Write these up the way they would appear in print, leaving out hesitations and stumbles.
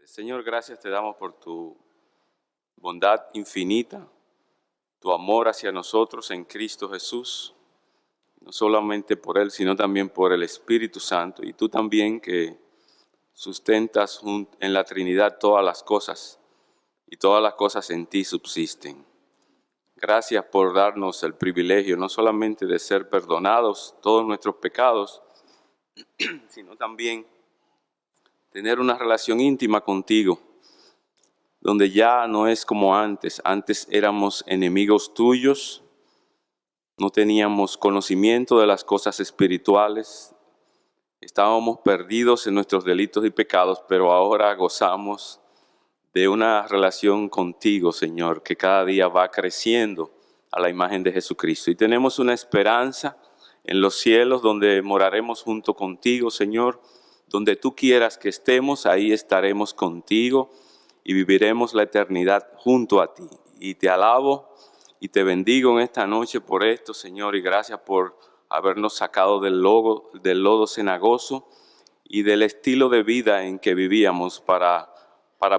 Señor, gracias te damos por tu bondad infinita, tu amor hacia nosotros en Cristo Jesús, no solamente por Él, sino también por el Espíritu Santo, y tú también que sustentas en la Trinidad todas las cosas, y todas las cosas en ti subsisten. Gracias por darnos el privilegio no solamente de ser perdonados todos nuestros pecados, sino también tener una relación íntima contigo, donde ya no es como antes. Antes éramos enemigos tuyos, no teníamos conocimiento de las cosas espirituales, estábamos perdidos en nuestros delitos y pecados, pero ahora gozamos de una relación contigo, Señor, que cada día va creciendo a la imagen de Jesucristo. Y tenemos una esperanza en los cielos donde moraremos junto contigo, Señor. Donde tú quieras que estemos, ahí estaremos contigo y viviremos la eternidad junto a ti. Y te alabo y te bendigo en esta noche por esto, Señor, y gracias por habernos sacado del lodo cenagoso y del estilo de vida en que vivíamos para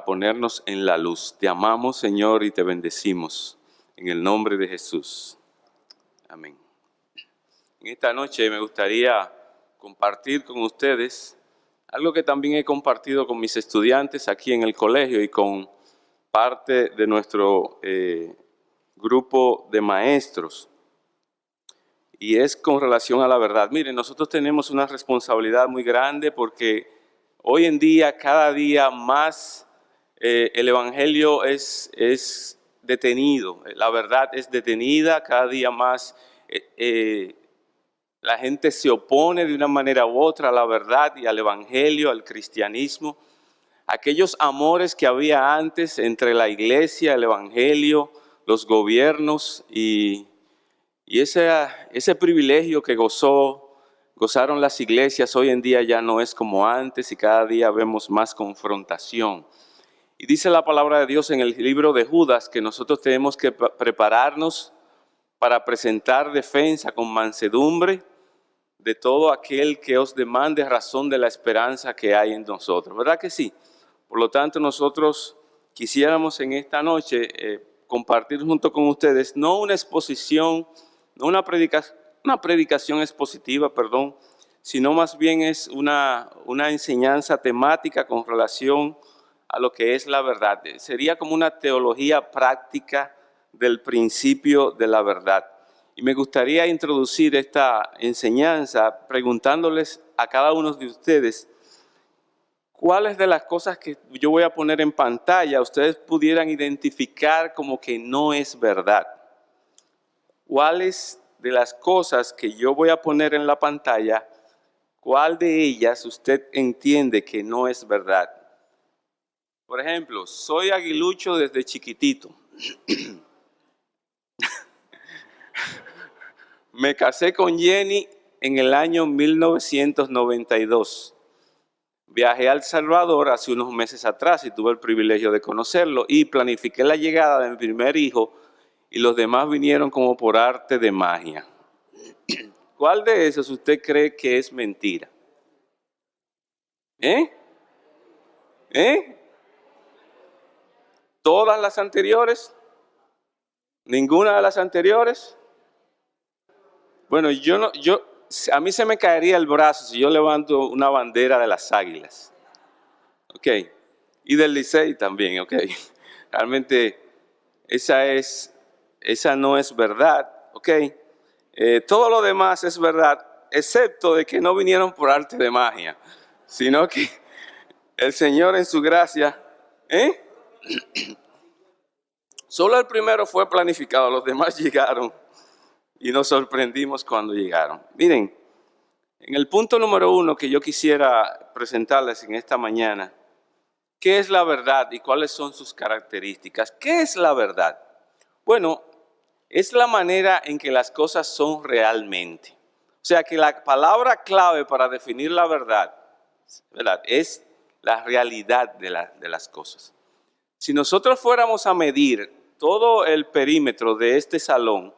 ponernos en la luz. Te amamos, Señor, y te bendecimos en el nombre de Jesús. Amén. En esta noche me gustaría compartir con ustedes algo que también he compartido con mis estudiantes aquí en el colegio y con parte de nuestro grupo de maestros. Y es con relación a la verdad. Miren, nosotros tenemos una responsabilidad muy grande porque hoy en día, cada día más, el Evangelio es detenido. La verdad es detenida, cada día más. La gente se opone de una manera u otra a la verdad y al Evangelio, al cristianismo. Aquellos amores que había antes entre la iglesia, el Evangelio, los gobiernos y ese privilegio que gozaron las iglesias, hoy en día ya no es como antes y cada día vemos más confrontación. Y dice la palabra de Dios en el libro de Judas que nosotros tenemos que prepararnos para presentar defensa con mansedumbre de todo aquel que os demande razón de la esperanza que hay en nosotros. ¿Verdad que sí? Por lo tanto, nosotros quisiéramos en esta noche compartir junto con ustedes, no una exposición, no una predicación expositiva, sino más bien es una enseñanza temática con relación a lo que es la verdad. Sería como una teología práctica del principio de la verdad. Y me gustaría introducir esta enseñanza preguntándoles a cada uno de ustedes cuáles de las cosas que yo voy a poner en pantalla ustedes pudieran identificar como que no es verdad. ¿Cuáles de las cosas que yo voy a poner en la pantalla, cuál de ellas usted entiende que no es verdad? Por ejemplo, soy aguilucho desde chiquitito. Me casé con Jenny en el año 1992. Viajé a El Salvador hace unos meses atrás y tuve el privilegio de conocerlo y planifiqué la llegada de mi primer hijo y los demás vinieron como por arte de magia. ¿Cuál de esos usted cree que es mentira? ¿Todas las anteriores? ¿Ninguna de las anteriores? Bueno, a mí se me caería el brazo si yo levanto una bandera de las Águilas. Ok. Y del Licey también, ok. Realmente esa no es verdad, ok. Todo lo demás es verdad, excepto de que no vinieron por arte de magia, sino que el Señor en su gracia, solo el primero fue planificado, los demás llegaron. Y nos sorprendimos cuando llegaron. Miren, en el punto número 1 que yo quisiera presentarles en esta mañana, ¿qué es la verdad y cuáles son sus características? ¿Qué es la verdad? Bueno, es la manera en que las cosas son realmente. O sea que la palabra clave para definir la verdad, ¿verdad?, es la realidad de las cosas. Si nosotros fuéramos a medir todo el perímetro de este salón,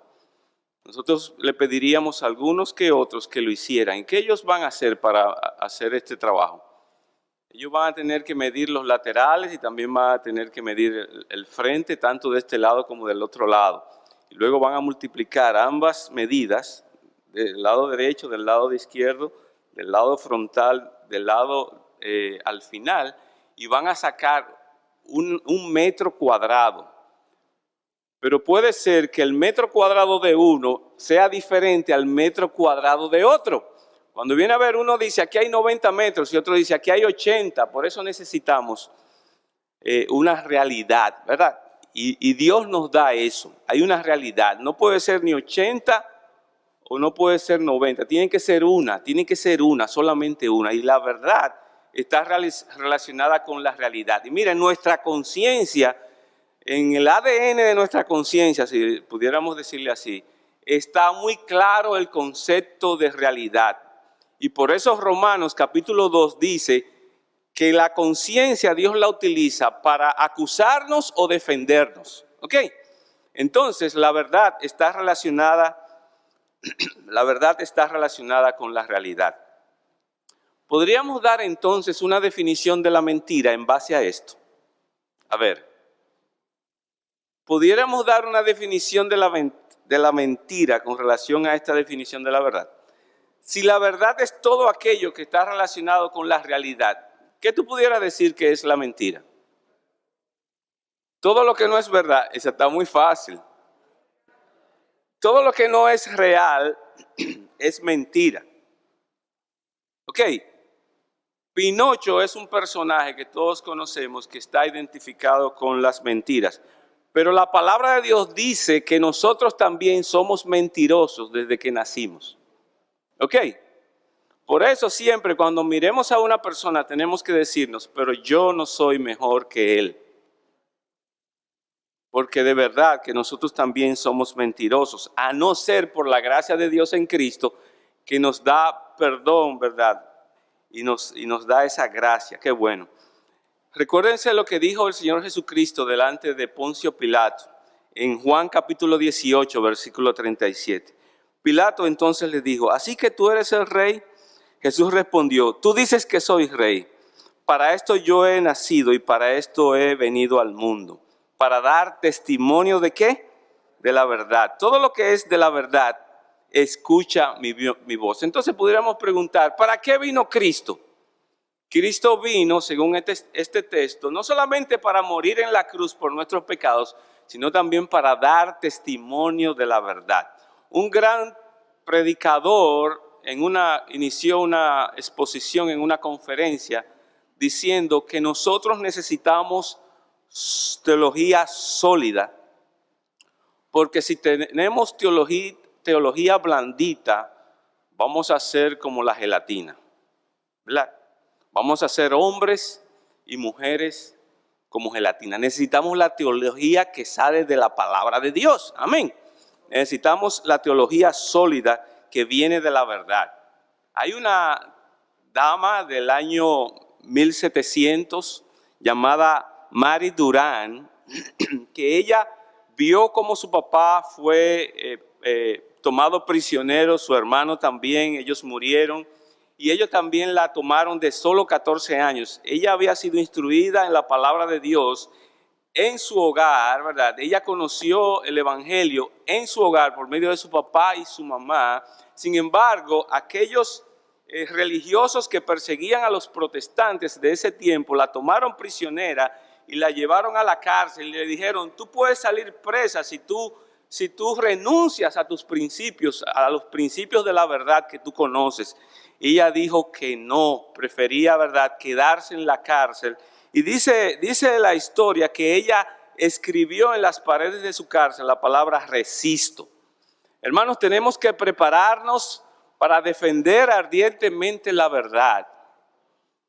nosotros le pediríamos a algunos que otros que lo hicieran. ¿Y qué ellos van a hacer para hacer este trabajo? Ellos van a tener que medir los laterales y también van a tener que medir el frente, tanto de este lado como del otro lado. Y luego van a multiplicar ambas medidas, del lado derecho, del lado izquierdo, del lado frontal, del lado al final, y van a sacar un metro cuadrado. Pero puede ser que el metro cuadrado de uno sea diferente al metro cuadrado de otro. Cuando viene a ver, uno dice aquí hay 90 metros y otro dice aquí hay 80. Por eso necesitamos una realidad, ¿verdad? Y Dios nos da eso. Hay una realidad. No puede ser ni 80 o no puede ser 90. Tiene que ser una, solamente una. Y la verdad está relacionada con la realidad. Y miren, nuestra conciencia, en el ADN de nuestra conciencia, si pudiéramos decirle así, está muy claro el concepto de realidad. Y por eso Romanos capítulo 2 dice que la conciencia Dios la utiliza para acusarnos o defendernos. ¿Ok? Entonces la verdad está relacionada con la realidad. ¿Podríamos dar entonces una definición de la mentira en base a esto? A ver, ¿pudiéramos dar una definición de la mentira con relación a esta definición de la verdad? Si la verdad es todo aquello que está relacionado con la realidad, ¿qué tú pudieras decir que es la mentira? Todo lo que no es verdad, eso está muy fácil. Todo lo que no es real es mentira. Ok, Pinocho es un personaje que todos conocemos que está identificado con las mentiras. Pero la palabra de Dios dice que nosotros también somos mentirosos desde que nacimos. ¿Ok? Por eso siempre cuando miremos a una persona tenemos que decirnos, pero yo no soy mejor que él. Porque de verdad que nosotros también somos mentirosos, a no ser por la gracia de Dios en Cristo, que nos da perdón, ¿verdad? Y nos da esa gracia, qué bueno. Recuérdense lo que dijo el Señor Jesucristo delante de Poncio Pilato, en Juan capítulo 18, versículo 37. Pilato entonces le dijo, ¿así que tú eres el rey? Jesús respondió, tú dices que soy rey. Para esto yo he nacido y para esto he venido al mundo. Para dar testimonio ¿de qué? De la verdad. Todo lo que es de la verdad, escucha mi voz. Entonces pudiéramos preguntar, ¿para qué vino Cristo? Cristo vino, según este texto, no solamente para morir en la cruz por nuestros pecados, sino también para dar testimonio de la verdad. Un gran predicador inició una exposición en una conferencia diciendo que nosotros necesitamos teología sólida, porque si tenemos teología blandita, vamos a ser como la gelatina, ¿verdad? Vamos a ser hombres y mujeres como gelatina. Necesitamos la teología que sale de la palabra de Dios. Amén. Necesitamos la teología sólida que viene de la verdad. Hay una dama del año 1700 llamada Mary Durán, que ella vio cómo su papá fue tomado prisionero, su hermano también, ellos murieron. Y ellos también la tomaron de solo 14 años. Ella había sido instruida en la palabra de Dios en su hogar, ¿verdad? Ella conoció el evangelio en su hogar por medio de su papá y su mamá. Sin embargo, aquellos religiosos que perseguían a los protestantes de ese tiempo la tomaron prisionera y la llevaron a la cárcel y le dijeron, tú puedes salir presa si tú renuncias a tus principios, a los principios de la verdad que tú conoces. Ella dijo que no, prefería, ¿verdad?, quedarse en la cárcel. Y dice la historia que ella escribió en las paredes de su cárcel la palabra resisto. Hermanos, tenemos que prepararnos para defender ardientemente la verdad.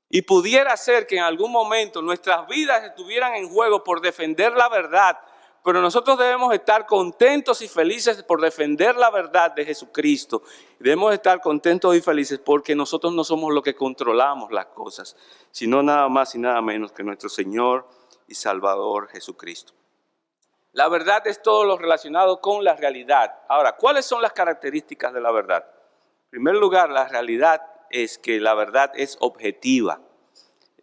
Y pudiera ser que en algún momento nuestras vidas estuvieran en juego por defender la verdad, pero nosotros debemos estar contentos y felices por defender la verdad de Jesucristo. Debemos estar contentos y felices porque nosotros no somos los que controlamos las cosas, sino nada más y nada menos que nuestro Señor y Salvador Jesucristo. La verdad es todo lo relacionado con la realidad. Ahora, ¿cuáles son las características de la verdad? En primer lugar, la realidad es que la verdad es objetiva.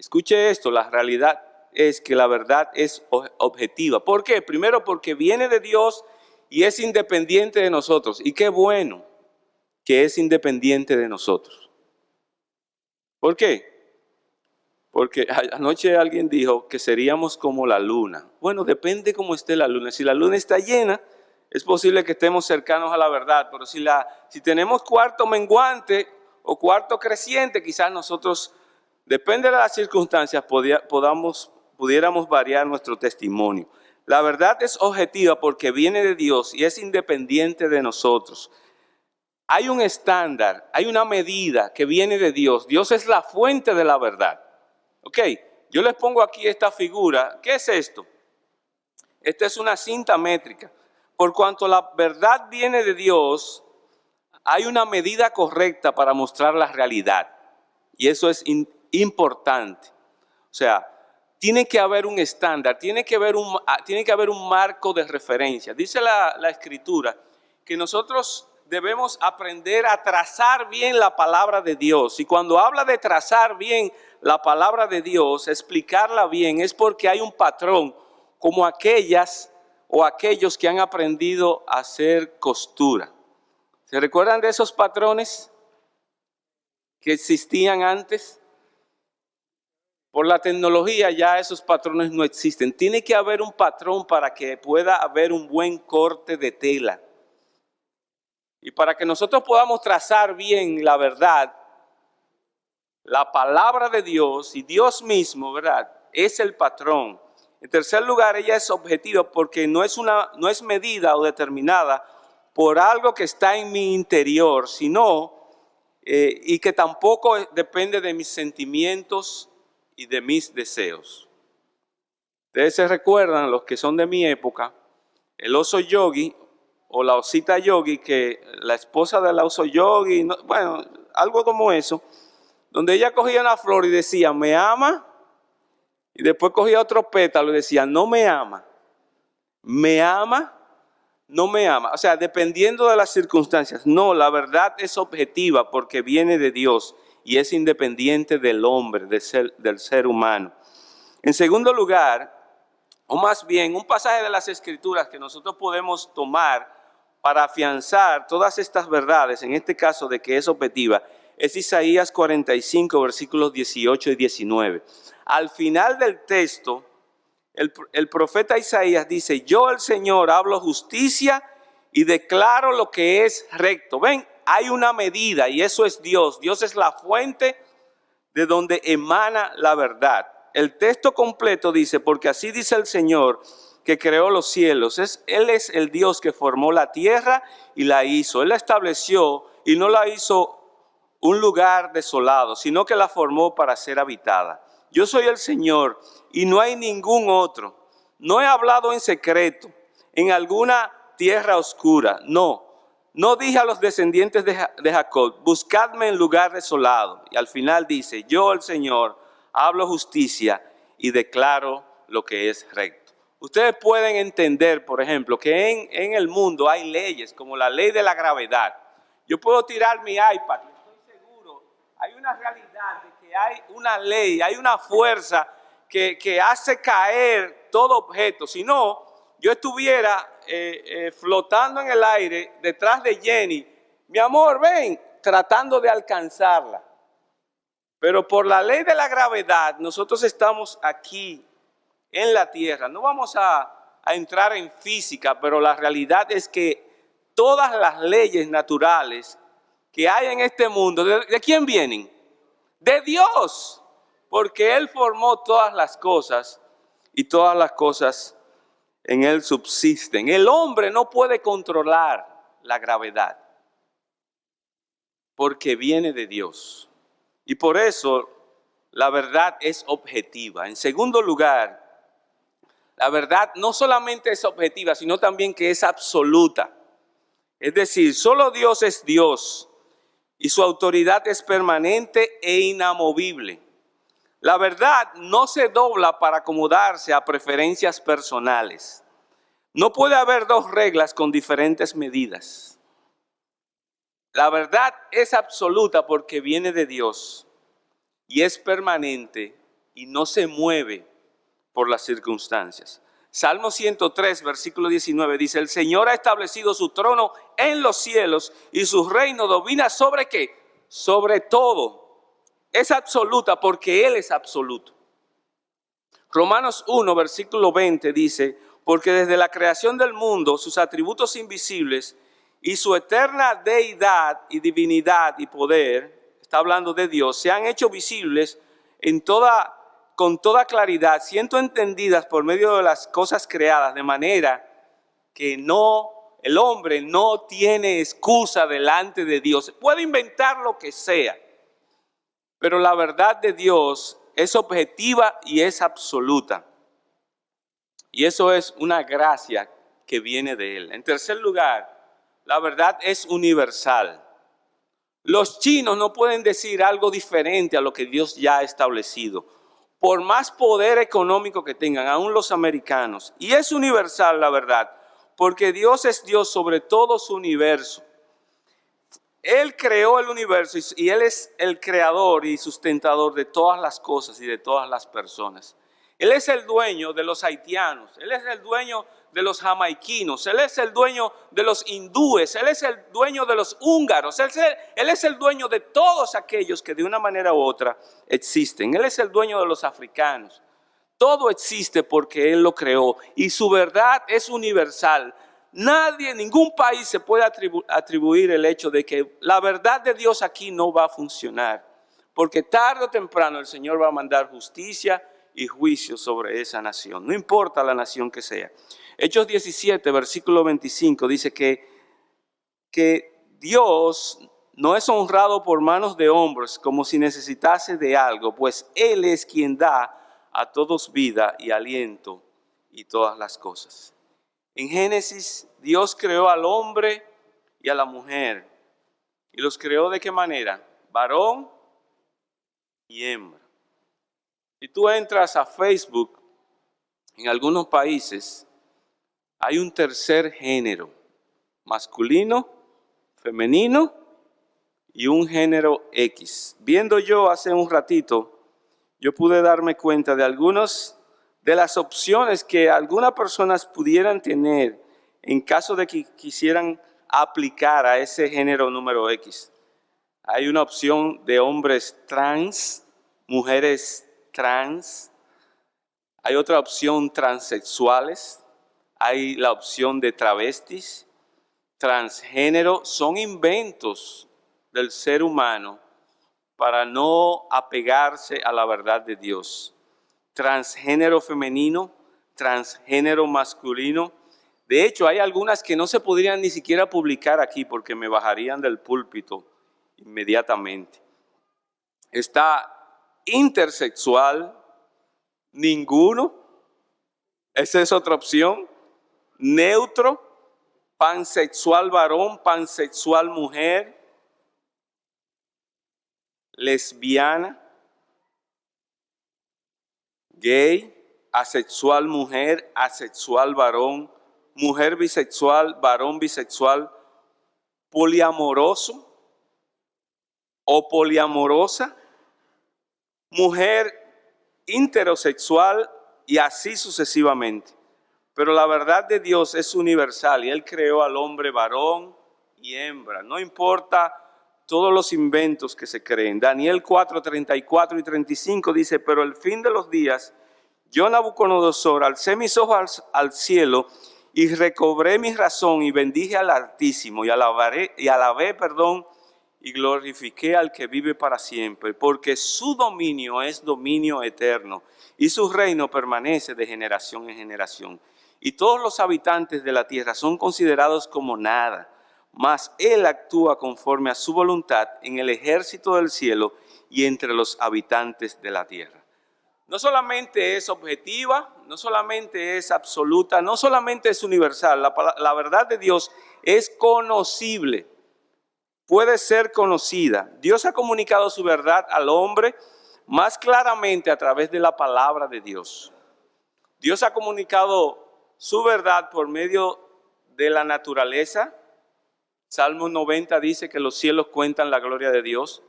Escuche esto, la realidad es que la verdad es objetiva. ¿Por qué? Primero porque viene de Dios y es independiente de nosotros. Y qué bueno que es independiente de nosotros. ¿Por qué? Porque anoche alguien dijo que seríamos como la luna. Bueno, depende cómo esté la luna. Si la luna está llena, es posible que estemos cercanos a la verdad. Pero si tenemos cuarto menguante o cuarto creciente, quizás nosotros, depende de las circunstancias, pudiéramos variar nuestro testimonio. La verdad es objetiva porque viene de Dios y es independiente de nosotros. Hay un estándar, hay una medida que viene de Dios. Dios es la fuente de la verdad. Ok, yo les pongo aquí esta figura. ¿Qué es esto? Esta es una cinta métrica. Por cuanto la verdad viene de Dios, hay una medida correcta para mostrar la realidad. Y eso es importante. O sea, tiene que haber un estándar, tiene que haber un marco de referencia. Dice la Escritura que nosotros debemos aprender a trazar bien la palabra de Dios. Y cuando habla de trazar bien la palabra de Dios, explicarla bien, es porque hay un patrón, como aquellas o aquellos que han aprendido a hacer costura. ¿Se recuerdan de esos patrones que existían antes? Por la tecnología ya esos patrones no existen. Tiene que haber un patrón para que pueda haber un buen corte de tela. Y para que nosotros podamos trazar bien la verdad, la palabra de Dios y Dios mismo, ¿verdad? Es el patrón. En tercer lugar, ella es objetiva porque no es medida o determinada por algo que está en mi interior, sino y que tampoco depende de mis sentimientos y de mis deseos. Ustedes se recuerdan, los que son de mi época, el oso yogi o la osita yogi, que la esposa del oso yogi, bueno, algo como eso, donde ella cogía una flor y decía, ¿me ama? Y después cogía otro pétalo y decía, no me ama. ¿Me ama? No me ama. O sea, dependiendo de las circunstancias. No, la verdad es objetiva porque viene de Dios y es independiente del hombre, del ser humano. En segundo lugar, o más bien, un pasaje de las Escrituras que nosotros podemos tomar para afianzar todas estas verdades, en este caso de que es objetiva, es Isaías 45, versículos 18 y 19. Al final del texto, el profeta Isaías dice, yo el Señor hablo justicia y declaro lo que es recto. Ven, hay una medida y eso es Dios. Dios es la fuente de donde emana la verdad. El texto completo dice, porque así dice el Señor que creó los cielos. Él es el Dios que formó la tierra y la hizo. Él la estableció y no la hizo un lugar desolado, sino que la formó para ser habitada. Yo soy el Señor y no hay ningún otro. No he hablado en secreto, en alguna tierra oscura. No dije a los descendientes de Jacob, buscadme en lugar desolado. Y al final dice, yo el Señor hablo justicia y declaro lo que es recto. Ustedes pueden entender, por ejemplo, que en el mundo hay leyes como la ley de la gravedad. Yo puedo tirar mi iPad, estoy seguro, hay una realidad de que hay una ley, hay una fuerza que hace caer todo objeto. Si no, yo estuviera flotando en el aire detrás de Jenny, mi amor, ven, tratando de alcanzarla. Pero por la ley de la gravedad, nosotros estamos aquí en la tierra. No vamos a entrar en física, pero la realidad es que todas las leyes naturales que hay en este mundo, ¿de quién vienen? De Dios, porque Él formó todas las cosas y todas las cosas en Él subsisten. El hombre no puede controlar la gravedad porque viene de Dios. Y por eso la verdad es objetiva. En segundo lugar, la verdad no solamente es objetiva, sino también que es absoluta. Es decir, solo Dios es Dios y su autoridad es permanente e inamovible. La verdad no se dobla para acomodarse a preferencias personales. No puede haber dos reglas con diferentes medidas. La verdad es absoluta porque viene de Dios y es permanente y no se mueve por las circunstancias. Salmo 103, versículo 19 dice, el Señor ha establecido su trono en los cielos y su reino domina ¿sobre qué? Sobre todo. Es absoluta porque Él es absoluto. Romanos 1, versículo 20 dice, porque desde la creación del mundo, sus atributos invisibles y su eterna deidad y divinidad y poder, está hablando de Dios, se han hecho visibles con toda claridad, siendo entendidas por medio de las cosas creadas, de manera que el hombre no tiene excusa delante de Dios. Puede inventar lo que sea, pero la verdad de Dios es objetiva y es absoluta. Y eso es una gracia que viene de Él. En tercer lugar, la verdad es universal. Los chinos no pueden decir algo diferente a lo que Dios ya ha establecido, por más poder económico que tengan, aún los americanos. Y es universal la verdad, porque Dios es Dios sobre todo su universo. Él creó el universo y Él es el creador y sustentador de todas las cosas y de todas las personas. Él es el dueño de los haitianos, Él es el dueño de los jamaiquinos, Él es el dueño de los hindúes, Él es el dueño de los húngaros, Él es el dueño de todos aquellos que de una manera u otra existen. Él es el dueño de los africanos. Todo existe porque Él lo creó y su verdad es universal. Nadie, ningún país se puede atribuir el hecho de que la verdad de Dios aquí no va a funcionar, porque tarde o temprano el Señor va a mandar justicia y juicio sobre esa nación, no importa la nación que sea. Hechos 17, versículo 25 dice que Dios no es honrado por manos de hombres como si necesitase de algo, pues Él es quien da a todos vida y aliento y todas las cosas. En Génesis, Dios creó al hombre y a la mujer. ¿Y los creó de qué manera? Varón y hembra. Si tú entras a Facebook, en algunos países hay un tercer género, masculino, femenino y un género X. Viendo yo hace un ratito, yo pude darme cuenta de algunas de las opciones que algunas personas pudieran tener en caso de que quisieran aplicar a ese género número X. Hay una opción de hombres trans, mujeres trans, hay otra opción transexuales, hay la opción de travestis, transgénero. Son inventos del ser humano para no apegarse a la verdad de Dios. Transgénero femenino, transgénero masculino. De hecho, hay algunas que no se podrían ni siquiera publicar aquí porque me bajarían del púlpito inmediatamente. Está intersexual, ninguno. Esa es otra opción. Neutro, pansexual varón, pansexual mujer, lesbiana, gay, asexual mujer, asexual varón, mujer bisexual, varón bisexual, poliamoroso o poliamorosa, mujer heterosexual y así sucesivamente. Pero la verdad de Dios es universal y Él creó al hombre varón y hembra. No importa todos los inventos que se creen. Daniel 4, 34 y 35 dice, pero el fin de los días, yo Nabucodonosor, alcé mis ojos al cielo y recobré mi razón y bendije al Altísimo y alabé, y glorifiqué al que vive para siempre, porque su dominio es dominio eterno y su reino permanece de generación en generación. Y todos los habitantes de la tierra son considerados como nada, mas Él actúa conforme a su voluntad en el ejército del cielo y entre los habitantes de la tierra. No solamente es objetiva, no solamente es absoluta, no solamente es universal, la verdad de Dios es conocible, puede ser conocida. Dios ha comunicado su verdad al hombre más claramente a través de la palabra de Dios. Dios ha comunicado su verdad por medio de la naturaleza. Salmo 90 dice que los cielos cuentan la gloria de Dios.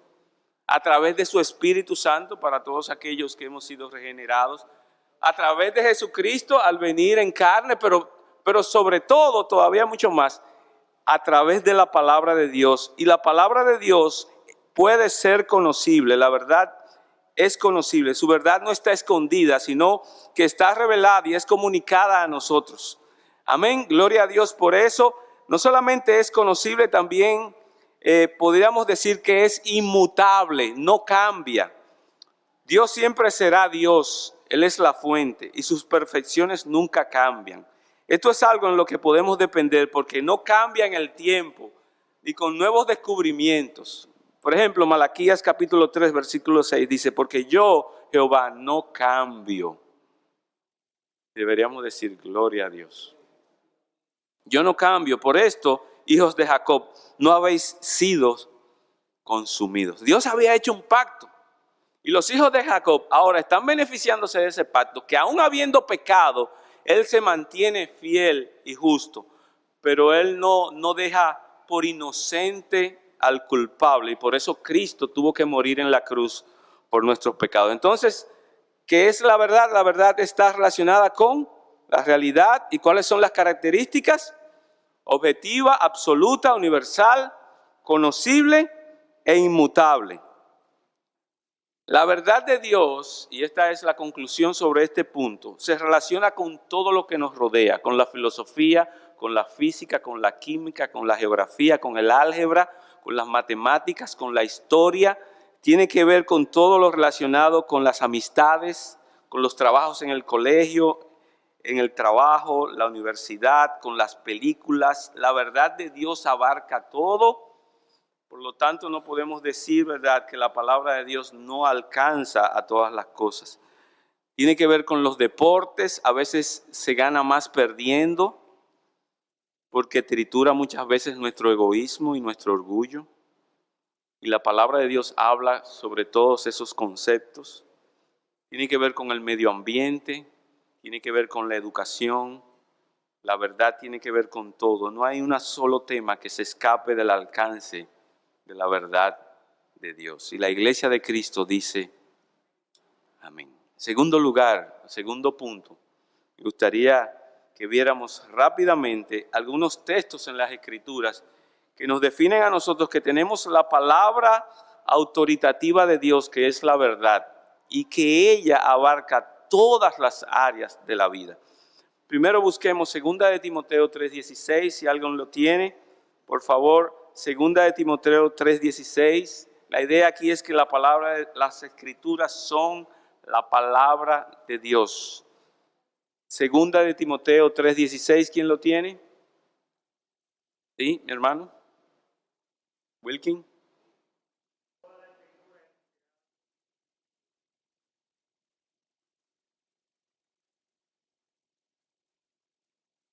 a través de su Espíritu Santo para todos aquellos que hemos sido regenerados, a través de Jesucristo al venir en carne, pero sobre todo, todavía mucho más, a través de la palabra de Dios. Y la palabra de Dios puede ser conocible, la verdad es conocible, su verdad no está escondida, sino que está revelada y es comunicada a nosotros. Amén, gloria a Dios por eso. No solamente es conocible, también podríamos decir que es inmutable, no cambia. Dios siempre será Dios, Él es la fuente y sus perfecciones nunca cambian. Esto es algo en lo que podemos depender porque no cambia en el tiempo ni con nuevos descubrimientos. Por ejemplo, Malaquías capítulo 3, versículo 6 dice, porque yo, Jehová, no cambio. Deberíamos decir, gloria a Dios. Yo no cambio, por esto, hijos de Jacob, no habéis sido consumidos. Dios había hecho un pacto y los hijos de Jacob ahora están beneficiándose de ese pacto, que aún habiendo pecado, Él se mantiene fiel y justo, pero Él no deja por inocente al culpable y por eso Cristo tuvo que morir en la cruz por nuestros pecados. Entonces, ¿qué es la verdad? La verdad está relacionada con la realidad. ¿Y cuáles son las características? Objetiva, absoluta, universal, conocible e inmutable. La verdad de Dios, y esta es la conclusión sobre este punto, se relaciona con todo lo que nos rodea, con la filosofía, con la física, con la química, con la geografía, con el álgebra, con las matemáticas, con la historia. Tiene que ver con todo lo relacionado con las amistades, con los trabajos en el colegio, en el trabajo, la universidad, con las películas. La verdad de Dios abarca todo. Por lo tanto, no podemos decir, ¿verdad?, que la palabra de Dios no alcanza a todas las cosas. Tiene que ver con los deportes. A veces se gana más perdiendo porque tritura muchas veces nuestro egoísmo y nuestro orgullo. Y la palabra de Dios habla sobre todos esos conceptos. Tiene que ver con el medio ambiente, tiene que ver con la educación. La verdad tiene que ver con todo. No hay un solo tema que se escape del alcance de la verdad de Dios. Y la iglesia de Cristo dice, amén. Segundo lugar, segundo punto, me gustaría que viéramos rápidamente algunos textos en las Escrituras que nos definen a nosotros que tenemos la palabra autoritativa de Dios, que es la verdad, y que ella abarca todas las áreas de la vida. Primero busquemos 2 de Timoteo 3:16, si alguien lo tiene, por favor, 2 de Timoteo 3:16. La idea aquí es que la palabra, las Escrituras son la palabra de Dios. 2 de Timoteo 3:16, ¿quién lo tiene? ¿Sí, mi hermano? Wilkin.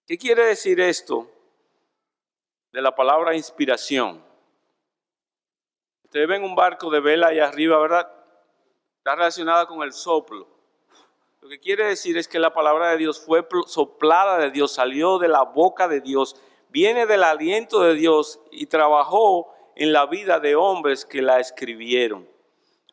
¿Qué quiere decir esto de la palabra inspiración? Ustedes ven un barco de vela allá arriba, ¿verdad? Está relacionada con el soplo. Lo que quiere decir es que la palabra de Dios fue soplada de Dios, salió de la boca de Dios, viene del aliento de Dios y trabajó en la vida de hombres que la escribieron.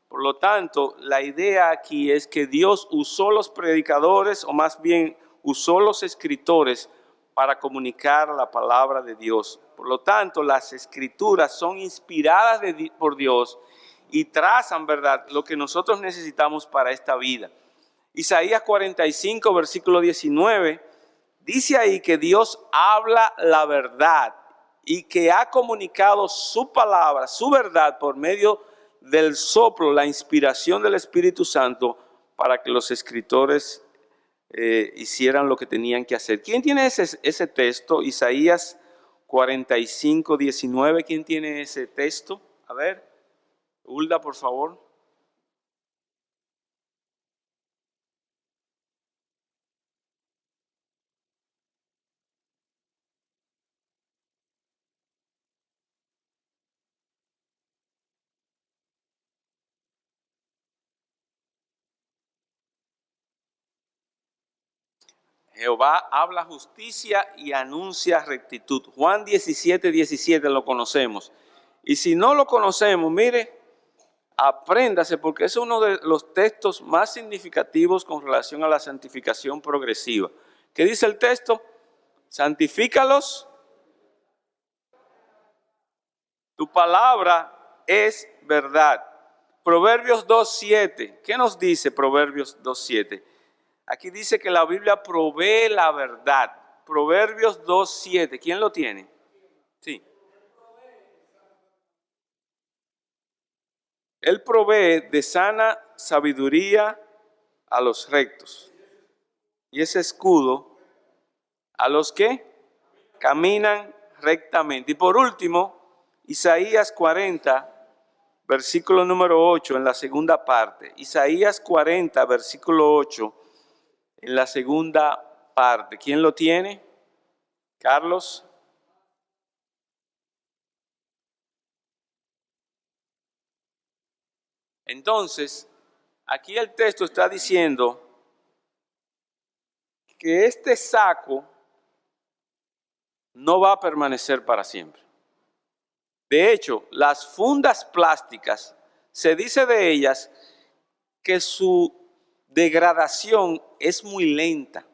Por lo tanto, la idea aquí es que Dios usó los predicadores, o más bien usó los escritores para comunicar la palabra de Dios. Por lo tanto, las Escrituras son inspiradas por Dios y trazan, ¿verdad?, lo que nosotros necesitamos para esta vida. Isaías 45, versículo 19, dice ahí que Dios habla la verdad y que ha comunicado su palabra, su verdad, por medio del soplo, la inspiración del Espíritu Santo, para que los escritores hicieran lo que tenían que hacer. ¿Quién tiene ese texto? Isaías 45, 19. ¿Quién tiene ese texto? A ver, Hulda, por favor. Jehová habla justicia y anuncia rectitud. Juan 17, 17 lo conocemos. Y si no lo conocemos, mire, Apréndase, porque es uno de los textos más significativos con relación a la santificación progresiva. ¿Qué dice el texto? Santifícalos. Tu palabra es verdad. Proverbios 2:7. ¿Qué nos dice Proverbios 2:7? Aquí dice que la Biblia provee la verdad. Proverbios 2:7. ¿Quién lo tiene? Sí. Él provee de sana sabiduría a los rectos. Y ese escudo a los que caminan rectamente. Y por último, Isaías 40, versículo número 8 en la segunda parte. Isaías 40, versículo 8 en la segunda parte. ¿Quién lo tiene? Carlos. Entonces, aquí el texto está diciendo que este saco no va a permanecer para siempre. De hecho, las fundas plásticas, se dice de ellas que su degradación es muy lenta,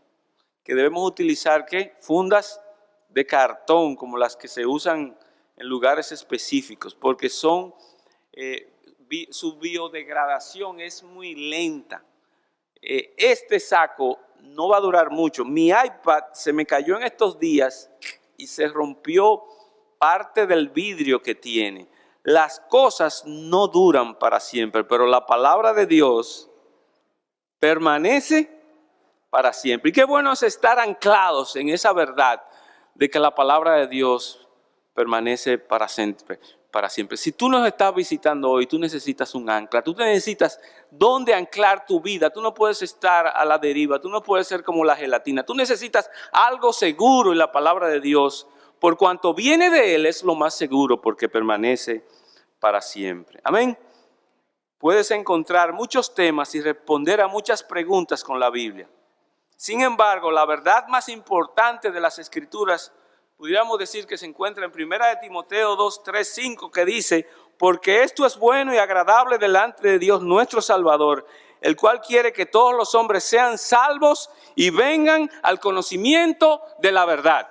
que debemos utilizar ¿qué? Fundas de cartón, como las que se usan en lugares específicos, porque son su biodegradación es muy lenta. Este saco no va a durar mucho. Mi iPad se me cayó en estos días y se rompió parte del vidrio que tiene. Las cosas no duran para siempre, pero la palabra de Dios permanece para siempre. Y qué bueno es estar anclados en esa verdad de que la palabra de Dios permanece para siempre. Para siempre. Si tú nos estás visitando hoy, tú necesitas un ancla, tú necesitas dónde anclar tu vida, tú no puedes estar a la deriva, tú no puedes ser como la gelatina, tú necesitas algo seguro en la palabra de Dios, por cuanto viene de Él es lo más seguro porque permanece para siempre. Amén. Puedes encontrar muchos temas y responder a muchas preguntas con la Biblia. Sin embargo, la verdad más importante de las Escrituras pudiéramos decir que se encuentra en 1 Timoteo 2, 3, 5, que dice, porque esto es bueno y agradable delante de Dios nuestro Salvador, el cual quiere que todos los hombres sean salvos y vengan al conocimiento de la verdad.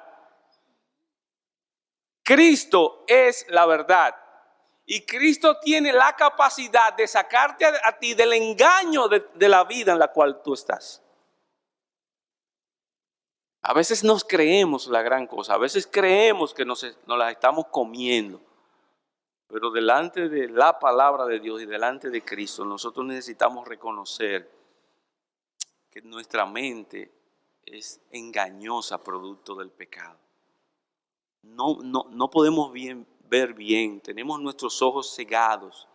Cristo es la verdad. Y Cristo tiene la capacidad de sacarte a ti del engaño de la vida en la cual tú estás. A veces nos creemos la gran cosa, a veces creemos que nos la estamos comiendo, pero delante de la palabra de Dios y delante de Cristo nosotros necesitamos reconocer que nuestra mente es engañosa producto del pecado. No podemos ver bien, tenemos nuestros ojos cegados,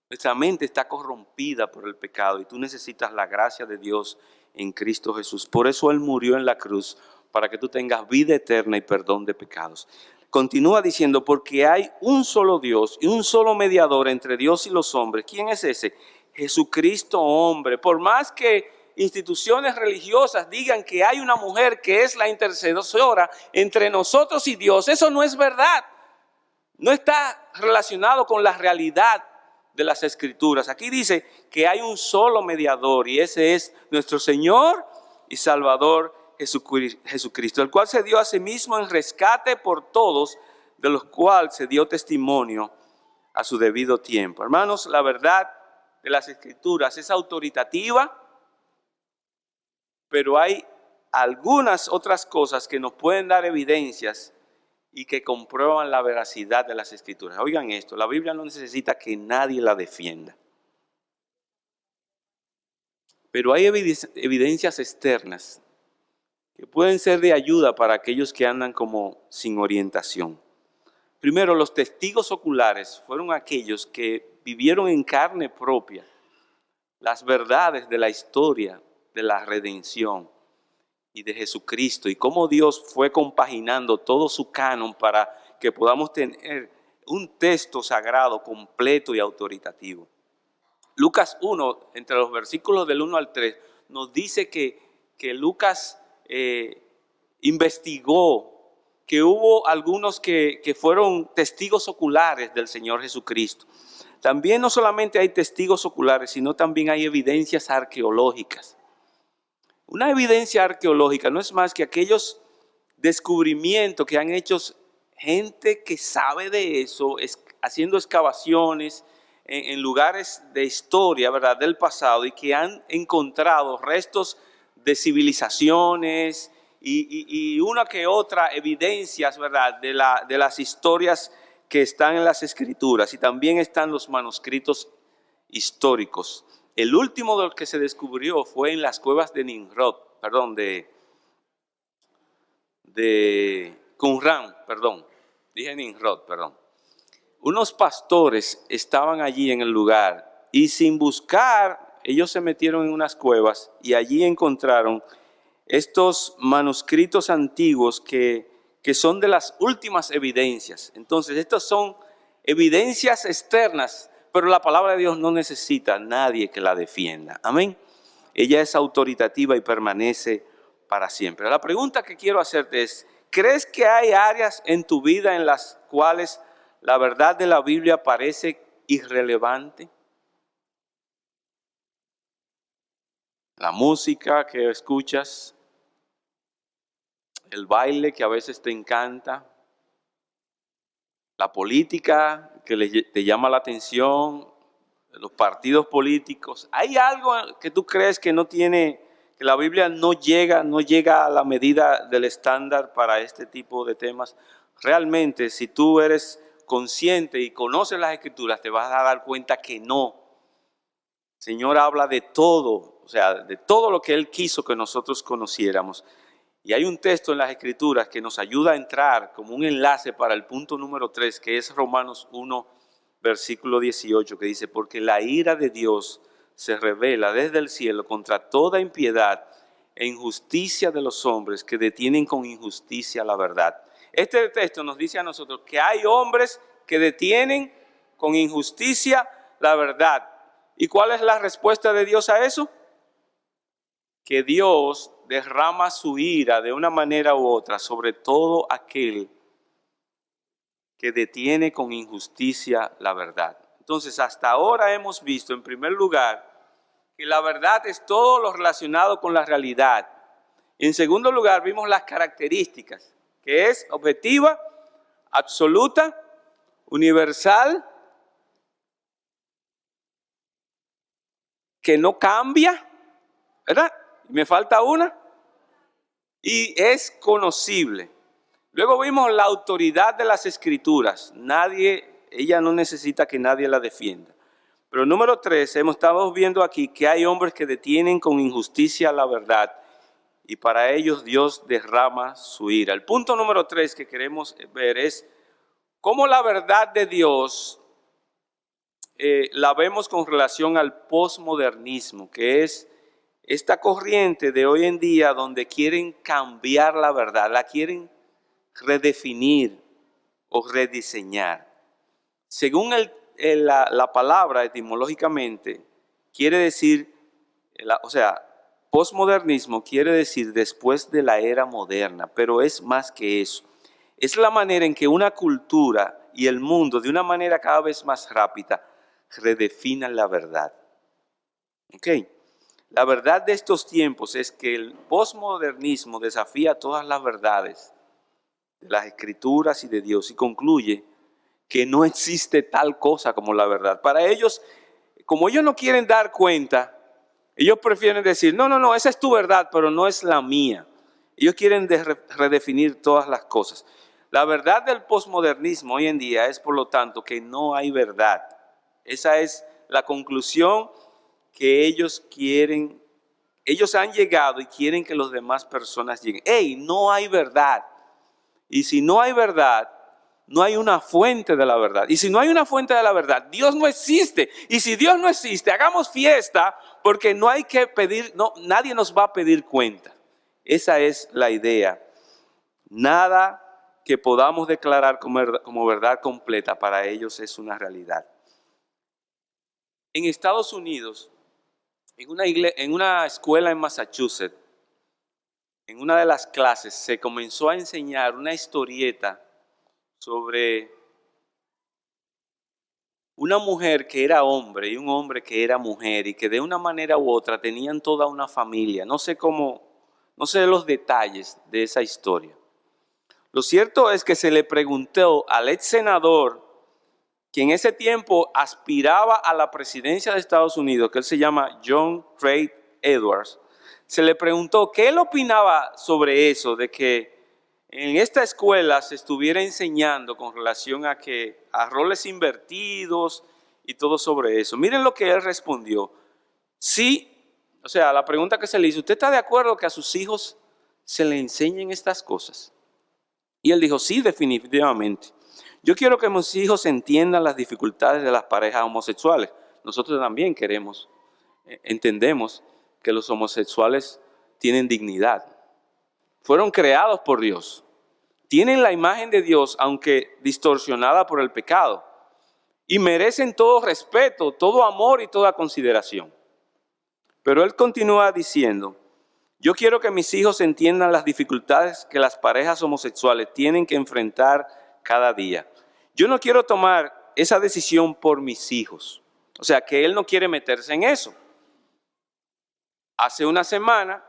nuestra mente está corrompida por el pecado y tú necesitas la gracia de Dios en Cristo Jesús. Por eso Él murió en la cruz, para que tú tengas vida eterna y perdón de pecados. Continúa diciendo, porque hay un solo Dios y un solo mediador entre Dios y los hombres. ¿Quién es ese? Jesucristo hombre. Por más que instituciones religiosas digan que hay una mujer que es la intercesora entre nosotros y Dios, eso no es verdad. No está relacionado con la realidad de las Escrituras. Aquí dice que hay un solo mediador y ese es nuestro Señor y Salvador Jesucristo, el cual se dio a sí mismo en rescate por todos, de los cuales se dio testimonio a su debido tiempo. Hermanos, la verdad de las Escrituras es autoritativa, pero hay algunas otras cosas que nos pueden dar evidencias y que comprueban la veracidad de las Escrituras. Oigan esto, la Biblia no necesita que nadie la defienda. Pero hay evidencias externas que pueden ser de ayuda para aquellos que andan como sin orientación. Primero, los testigos oculares fueron aquellos que vivieron en carne propia las verdades de la historia de la redención y de Jesucristo y cómo Dios fue compaginando todo su canon para que podamos tener un texto sagrado completo y autoritativo. Lucas 1, entre los versículos del 1 al 3, nos dice que Lucas investigó que hubo algunos que fueron testigos oculares del Señor Jesucristo. también no solamente hay testigos oculares, sino también hay evidencias arqueológicas. Una evidencia arqueológica no es más que aquellos descubrimientos que han hecho gente que sabe de eso, haciendo excavaciones en lugares de historia, ¿verdad?, del pasado, y que han encontrado restos de civilizaciones y una que otra evidencias, ¿verdad?, de las historias que están en las escrituras, y también están los manuscritos históricos. El último de los que se descubrió fue en las cuevas de Nimrod, de Qumran, dije Nimrod, Unos pastores estaban allí en el lugar y sin buscar, ellos se metieron en unas cuevas y allí encontraron estos manuscritos antiguos que son de las últimas evidencias. Entonces, estas son evidencias externas, pero la palabra de Dios no necesita a nadie que la defienda. Amén. Ella es autoritativa y permanece para siempre. La pregunta que quiero hacerte es, ¿crees que hay áreas en tu vida en las cuales la verdad de la Biblia parece irrelevante? La música que escuchas, el baile que a veces te encanta, la política que te llama la atención, los partidos políticos. ¿Hay algo que tú crees que no tiene, que la Biblia no llega a la medida del estándar para este tipo de temas? Realmente, si tú eres consciente y conoces las Escrituras, te vas a dar cuenta que no. El Señor habla de todo, o sea, de todo lo que Él quiso que nosotros conociéramos. Y hay un texto en las Escrituras que nos ayuda a entrar como un enlace para el punto número 3, que es Romanos 1, versículo 18, que dice, porque la ira de Dios se revela desde el cielo contra toda impiedad e injusticia de los hombres que detienen con injusticia la verdad. Este texto nos dice a nosotros que hay hombres que detienen con injusticia la verdad. ¿Y cuál es la respuesta de Dios a eso? Que Dios derrama su ira de una manera u otra sobre todo aquel que detiene con injusticia la verdad. Entonces, hasta ahora hemos visto, en primer lugar, que la verdad es todo lo relacionado con la realidad. En segundo lugar, vimos las características, que es objetiva, absoluta, universal, que no cambia, ¿verdad? Me falta una, y es conocible. Luego vimos la autoridad de las Escrituras. Ella no necesita que nadie la defienda. Pero número 3, estamos viendo aquí que hay hombres que detienen con injusticia la verdad y para ellos Dios derrama su ira. El punto número 3 que queremos ver es cómo la verdad de Dios la vemos con relación al posmodernismo, que es esta corriente de hoy en día donde quieren cambiar la verdad, la quieren redefinir o rediseñar. Según la palabra etimológicamente, quiere decir, posmodernismo quiere decir después de la era moderna, pero es más que eso. Es la manera en que una cultura y el mundo, de una manera cada vez más rápida, redefinan la verdad. La verdad de estos tiempos es que el posmodernismo desafía todas las verdades de las Escrituras y de Dios y concluye que no existe tal cosa como la verdad. Para ellos, como ellos no quieren dar cuenta, ellos prefieren decir, no, esa es tu verdad, pero no es la mía. Ellos quieren redefinir todas las cosas. La verdad del posmodernismo hoy en día es, por lo tanto, que no hay verdad. Esa es la conclusión que ellos quieren. Ellos han llegado y quieren que las demás personas lleguen. No hay verdad. Y si no hay verdad, no hay una fuente de la verdad. Y si no hay una fuente de la verdad, Dios no existe. Y si Dios no existe, hagamos fiesta porque no hay que pedir, nadie nos va a pedir cuenta. Esa es la idea. Nada que podamos declarar como verdad completa para ellos es una realidad. En Estados Unidos, en una escuela en Massachusetts, en una de las clases se comenzó a enseñar una historieta sobre una mujer que era hombre y un hombre que era mujer y que de una manera u otra tenían toda una familia. No sé cómo, no sé los detalles de esa historia. Lo cierto es que se le preguntó al ex senador, que en ese tiempo aspiraba a la presidencia de Estados Unidos, que él se llama John Reed Edwards, se le preguntó qué él opinaba sobre eso, de que en esta escuela se estuviera enseñando con relación a roles invertidos y todo sobre eso. Miren lo que él respondió. Sí, o sea, la pregunta que se le hizo, ¿usted está de acuerdo que a sus hijos se le enseñen estas cosas? Y él dijo, sí, definitivamente. Yo quiero que mis hijos entiendan las dificultades de las parejas homosexuales. Nosotros también entendemos que los homosexuales tienen dignidad. Fueron creados por Dios. Tienen la imagen de Dios, aunque distorsionada por el pecado. Y merecen todo respeto, todo amor y toda consideración. Pero él continúa diciendo, yo quiero que mis hijos entiendan las dificultades que las parejas homosexuales tienen que enfrentar cada día. Yo no quiero tomar esa decisión por mis hijos. O sea, que él no quiere meterse en eso. Hace una semana,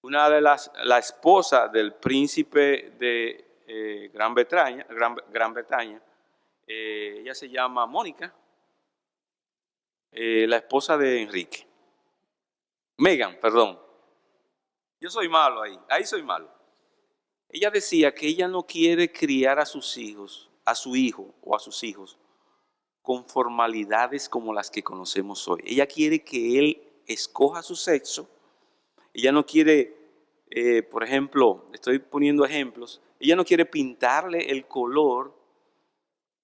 la esposa del príncipe de Gran Bretaña, ella se llama Mónica, la esposa de Enrique. Meghan, perdón. Yo soy malo ahí soy malo. Ella decía que ella no quiere criar a sus hijos, a su hijo o a sus hijos, con formalidades como las que conocemos hoy. Ella quiere que él escoja su sexo. Ella no quiere, por ejemplo, estoy poniendo ejemplos, ella no quiere pintarle el color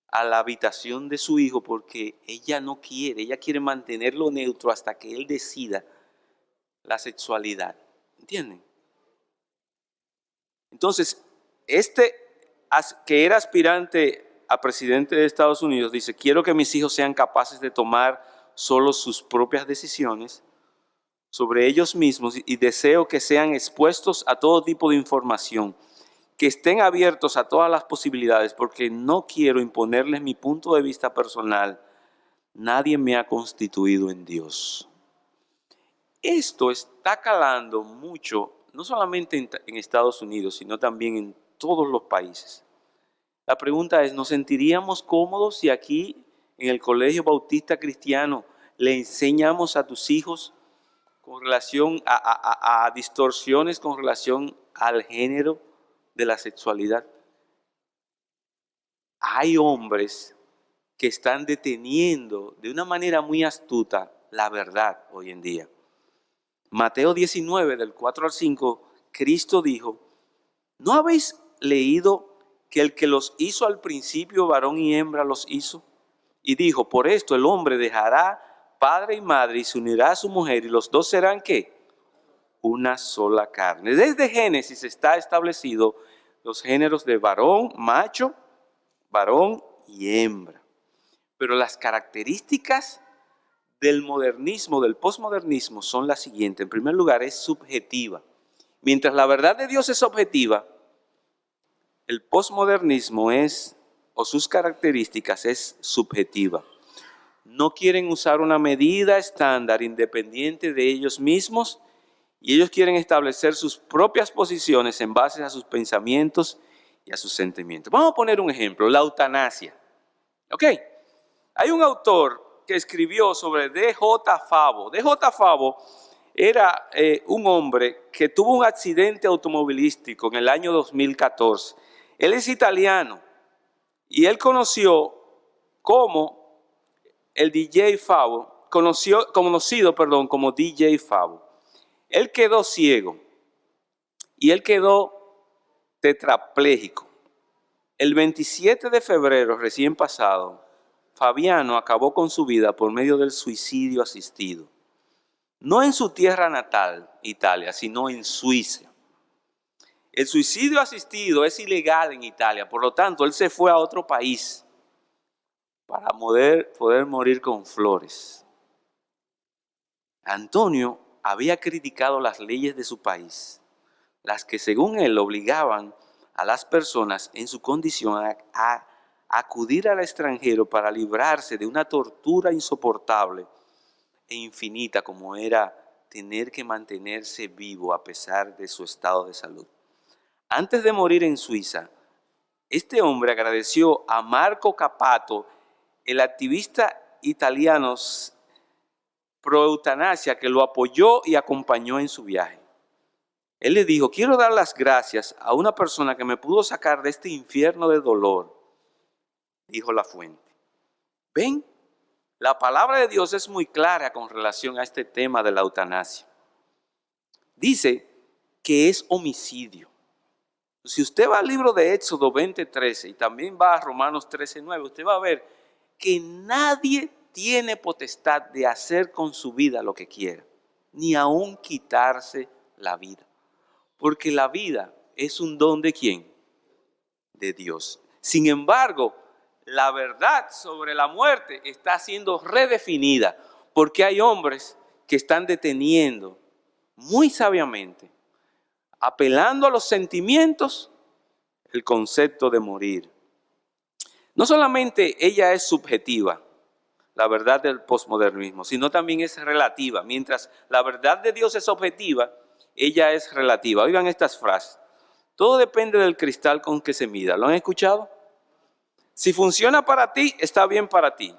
a la habitación de su hijo porque ella no quiere, ella quiere mantenerlo neutro hasta que él decida la sexualidad. ¿Entienden? Entonces, que era aspirante a presidente de Estados Unidos, dice, quiero que mis hijos sean capaces de tomar solo sus propias decisiones sobre ellos mismos y deseo que sean expuestos a todo tipo de información, que estén abiertos a todas las posibilidades, porque no quiero imponerles mi punto de vista personal. Nadie me ha constituido en Dios. Esto está calando mucho, no solamente en Estados Unidos, sino también en todos los países. La pregunta es, ¿nos sentiríamos cómodos si aquí en el Colegio Bautista Cristiano le enseñamos a tus hijos con relación a distorsiones con relación al género de la sexualidad? Hay hombres que están deteniendo de una manera muy astuta la verdad hoy en día. Mateo 19, del 4 al 5, Cristo dijo, ¿no habéis leído que el que los hizo al principio, varón y hembra los hizo? Y dijo, por esto el hombre dejará padre y madre y se unirá a su mujer y los dos serán, ¿qué? Una sola carne. Desde Génesis está establecido los géneros de varón, macho, varón y hembra. Pero las características del modernismo, del posmodernismo, son las siguientes. En primer lugar, es subjetiva. Mientras la verdad de Dios es objetiva, el posmodernismo o sus características es subjetiva. No quieren usar una medida estándar independiente de ellos mismos y ellos quieren establecer sus propias posiciones en base a sus pensamientos y a sus sentimientos. Vamos a poner un ejemplo, la eutanasia. ¿Ok? Hay un autor que escribió sobre D.J. Favo. D.J. Favo era un hombre que tuvo un accidente automovilístico en el año 2014. Él es italiano y él conoció como el DJ Favo, conocido como DJ Favo. Él quedó ciego y él quedó tetrapléjico. El 27 de febrero, recién pasado, Fabiano acabó con su vida por medio del suicidio asistido. No en su tierra natal, Italia, sino en Suiza. El suicidio asistido es ilegal en Italia, por lo tanto, él se fue a otro país para poder morir con flores. Antonio había criticado las leyes de su país, las que según él obligaban a las personas en su condición a acudir al extranjero para librarse de una tortura insoportable e infinita como era tener que mantenerse vivo a pesar de su estado de salud. Antes de morir en Suiza, este hombre agradeció a Marco Cappato, el activista italiano pro eutanasia, que lo apoyó y acompañó en su viaje. Él le dijo: quiero dar las gracias a una persona que me pudo sacar de este infierno de dolor, dijo La Fuente. ¿Ven? La palabra de Dios es muy clara con relación a este tema de la eutanasia. Dice que es homicidio. Si usted va al libro de Éxodo 20:13 y también va a Romanos 13:9, usted va a ver que nadie tiene potestad de hacer con su vida lo que quiera, ni aún quitarse la vida. Porque la vida es un don ¿de quién? De Dios. Sin embargo, la verdad sobre la muerte está siendo redefinida, porque hay hombres que están deteniendo muy sabiamente, apelando a los sentimientos, el concepto de morir. No solamente ella es subjetiva, la verdad del posmodernismo, sino también es relativa. Mientras la verdad de Dios es objetiva, ella es relativa. Oigan estas frases: todo depende del cristal con que se mida. ¿Lo han escuchado? Si funciona para ti, está bien para ti.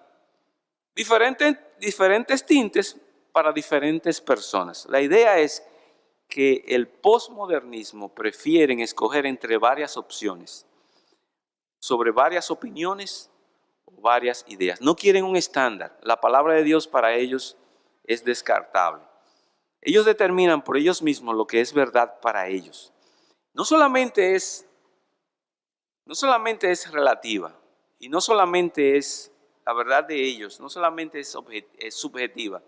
Diferentes tintes para diferentes personas. La idea es que el posmodernismo prefieren escoger entre varias opciones, sobre varias opiniones o varias ideas. No quieren un estándar. La palabra de Dios para ellos es descartable. Ellos determinan por ellos mismos lo que es verdad para ellos. No solamente es relativa, y no solamente es la verdad de ellos, no solamente es subjetiva,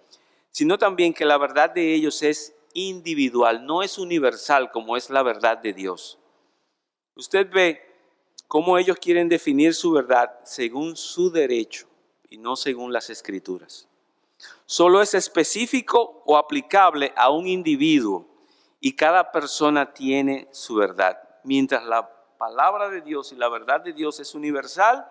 sino también que la verdad de ellos es individual, no es universal como es la verdad de Dios. Usted ve cómo ellos quieren definir su verdad según su derecho y no según las Escrituras. Solo es específico o aplicable a un individuo y cada persona tiene su verdad. Mientras la palabra de Dios y la verdad de Dios es universal,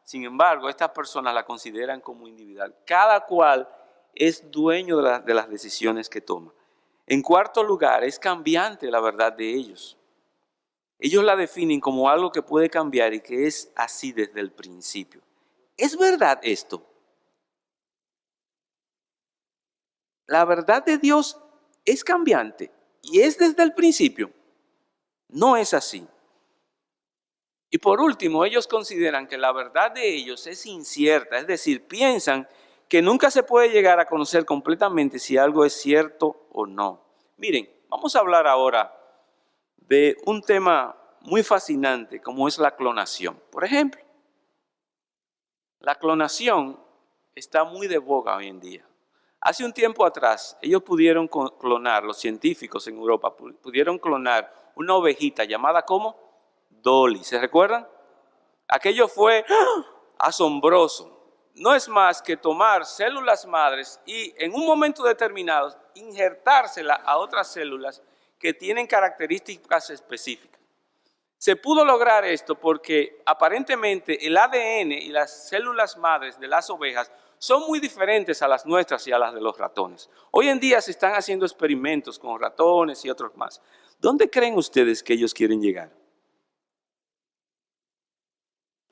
sin embargo, estas personas la consideran como individual. Cada cual es dueño de las decisiones que toma. En cuarto lugar, es cambiante la verdad de ellos. Ellos la definen como algo que puede cambiar y que es así desde el principio. ¿Es verdad esto? La verdad de Dios es cambiante y es desde el principio. No es así. Y por último, ellos consideran que la verdad de ellos es incierta, es decir, piensan que nunca se puede llegar a conocer completamente si algo es cierto o no. Miren, vamos a hablar ahora de un tema muy fascinante como es la clonación. Por ejemplo, la clonación está muy de boga hoy en día. Hace un tiempo atrás, ellos pudieron clonar, los científicos en Europa, pudieron clonar una ovejita llamada ¿cómo? Dolly. ¿Se recuerdan? Aquello fue asombroso. No es más que tomar células madres y en un momento determinado injertárselas a otras células que tienen características específicas. Se pudo lograr esto porque aparentemente el ADN y las células madres de las ovejas son muy diferentes a las nuestras y a las de los ratones. Hoy en día se están haciendo experimentos con ratones y otros más. ¿Dónde creen ustedes que ellos quieren llegar?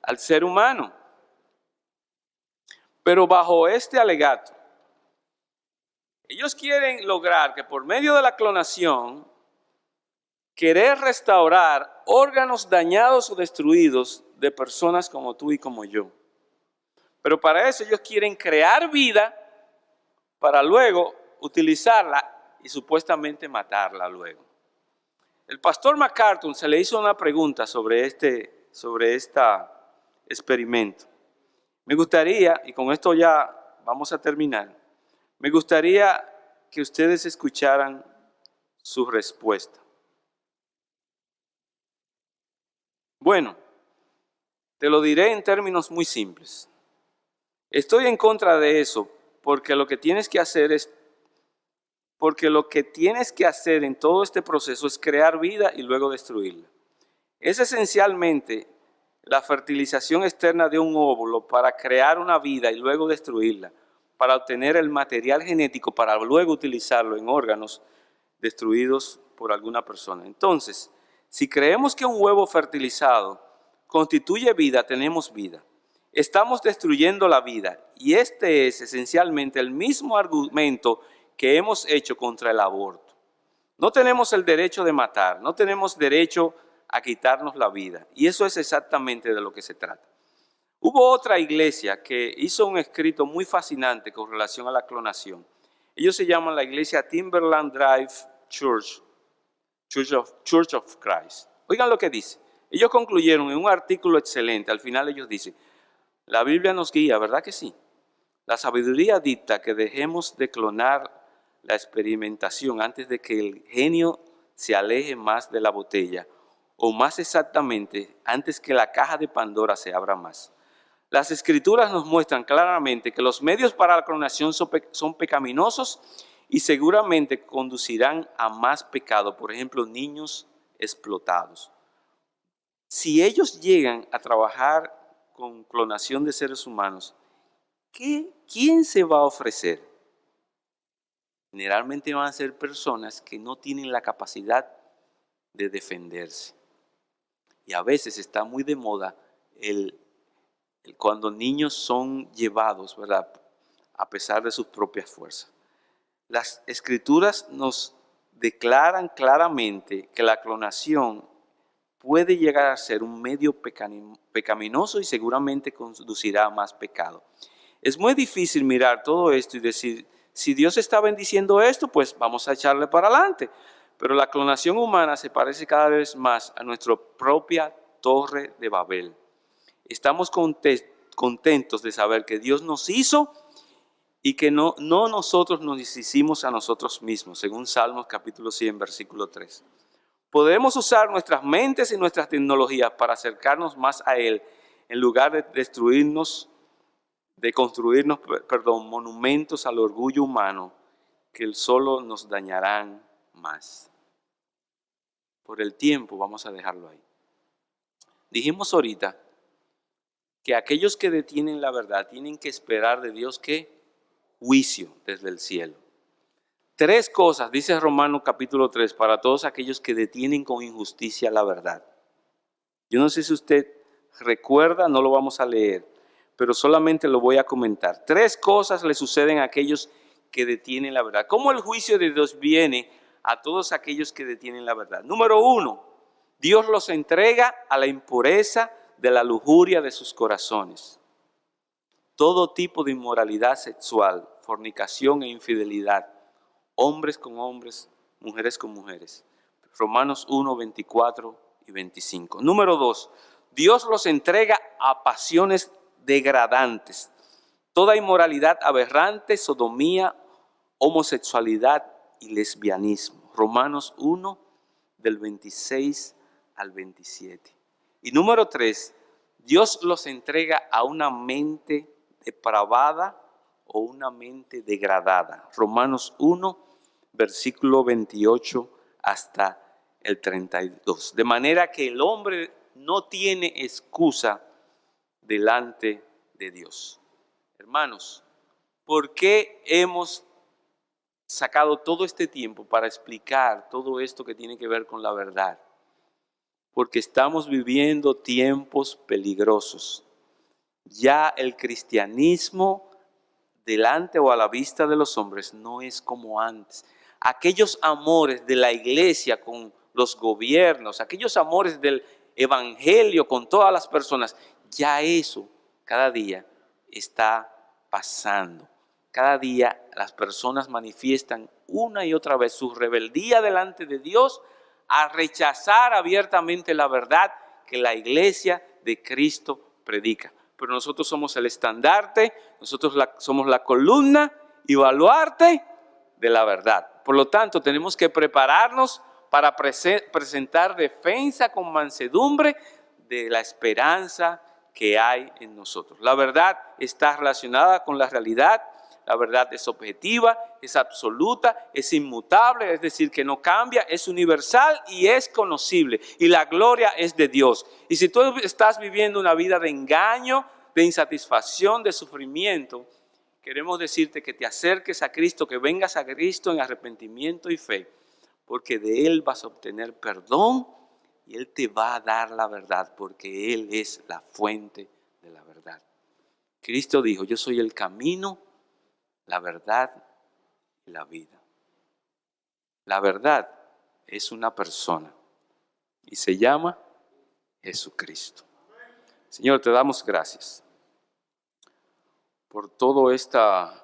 Al ser humano. Pero bajo este alegato, ellos quieren lograr que por medio de la clonación, querer restaurar órganos dañados o destruidos de personas como tú y como yo. Pero para eso ellos quieren crear vida para luego utilizarla y supuestamente matarla luego. El pastor MacArthur se le hizo una pregunta sobre este experimento. Me gustaría, y con esto ya vamos a terminar, me gustaría que ustedes escucharan su respuesta. Bueno, te lo diré en términos muy simples. Estoy en contra de eso porque lo que tienes que hacer en todo este proceso es crear vida y luego destruirla. Es esencialmente la fertilización externa de un óvulo para crear una vida y luego destruirla, para obtener el material genético para luego utilizarlo en órganos destruidos por alguna persona. Entonces, si creemos que un huevo fertilizado constituye vida, tenemos vida. Estamos destruyendo la vida y este es esencialmente el mismo argumento que hemos hecho contra el aborto. No tenemos el derecho de matar, no tenemos derecho a quitarnos la vida y eso es exactamente de lo que se trata. Hubo otra iglesia que hizo un escrito muy fascinante con relación a la clonación. Ellos se llaman la iglesia Timberland Drive Church of Christ. Oigan lo que dice. Ellos concluyeron en un artículo excelente. Al final ellos dicen, la Biblia nos guía, ¿verdad que sí? La sabiduría dicta que dejemos de clonar la experimentación antes de que el genio se aleje más de la botella, o más exactamente, antes que la caja de Pandora se abra más. Las Escrituras nos muestran claramente que los medios para la clonación son pecaminosos y seguramente conducirán a más pecado, por ejemplo, niños explotados. Si ellos llegan a trabajar con clonación de seres humanos, ¿quién se va a ofrecer? Generalmente van a ser personas que no tienen la capacidad de defenderse. Y a veces está muy de moda cuando niños son llevados, ¿verdad?, a pesar de sus propias fuerzas. Las Escrituras nos declaran claramente que la clonación puede llegar a ser un medio pecaminoso y seguramente conducirá a más pecado. Es muy difícil mirar todo esto y decir, si Dios está bendiciendo esto, pues vamos a echarle para adelante. Pero la clonación humana se parece cada vez más a nuestra propia Torre de Babel. Estamos contentos de saber que Dios nos hizo y que no nosotros nos hicimos a nosotros mismos, según Salmos capítulo 100, versículo 3. Podemos usar nuestras mentes y nuestras tecnologías para acercarnos más a Él, en lugar de construirnos monumentos al orgullo humano que solo nos dañarán más. Por el tiempo vamos a dejarlo ahí. Dijimos ahorita que aquellos que detienen la verdad tienen que esperar de Dios que juicio desde el cielo. 3 cosas, dice Romanos capítulo 3, para todos aquellos que detienen con injusticia la verdad. Yo no sé si usted recuerda, no lo vamos a leer, pero solamente lo voy a comentar. 3 cosas le suceden a aquellos que detienen la verdad. ¿Cómo el juicio de Dios viene a todos aquellos que detienen la verdad? Número 1, Dios los entrega a la impureza de la lujuria de sus corazones. Todo tipo de inmoralidad sexual, fornicación e infidelidad, hombres con hombres, mujeres con mujeres. Romanos 1, 24 y 25. Número 2, Dios los entrega a pasiones degradantes, toda inmoralidad aberrante, sodomía, homosexualidad y lesbianismo. Romanos 1, del 26 al 27. Y número 3, Dios los entrega a una mente depravada o una mente degradada. Romanos 1, versículo 28 hasta el 32. De manera que el hombre no tiene excusa delante de Dios. Hermanos, ¿por qué hemos sacado todo este tiempo para explicar todo esto que tiene que ver con la verdad? Porque estamos viviendo tiempos peligrosos. Ya el cristianismo delante o a la vista de los hombres no es como antes. Aquellos amores de la iglesia con los gobiernos, aquellos amores del evangelio con todas las personas, ya eso cada día está pasando. Cada día las personas manifiestan una y otra vez su rebeldía delante de Dios a rechazar abiertamente la verdad que la iglesia de Cristo predica. Pero nosotros somos el estandarte, nosotros somos la columna y baluarte de la verdad. Por lo tanto, tenemos que prepararnos para presentar defensa con mansedumbre de la esperanza que hay en nosotros. La verdad está relacionada con la realidad, La verdad es objetiva, es absoluta, es inmutable, es decir, que no cambia, es universal y es conocible. Y la gloria es de Dios. Y si tú estás viviendo una vida de engaño, de insatisfacción, de sufrimiento, queremos decirte que te acerques a Cristo, que vengas a Cristo en arrepentimiento y fe, porque de Él vas a obtener perdón y Él te va a dar la verdad, porque Él es la fuente de la verdad. Cristo dijo, yo soy el camino, la verdad y la vida. La verdad es una persona y se llama Jesucristo. Señor, te damos gracias por toda esta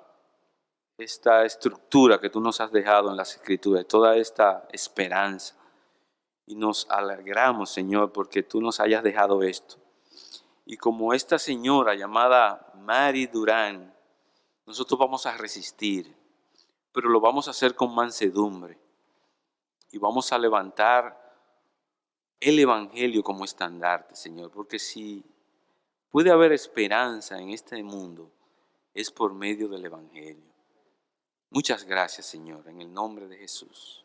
estructura que tú nos has dejado en las Escrituras, toda esta esperanza. Y nos alegramos, Señor, porque tú nos hayas dejado esto. Y como esta señora llamada Mary Durán, nosotros vamos a resistir, pero lo vamos a hacer con mansedumbre. Y vamos a levantar el Evangelio como estandarte, Señor, porque si puede haber esperanza en este mundo, es por medio del Evangelio. Muchas gracias, Señor, en el nombre de Jesús.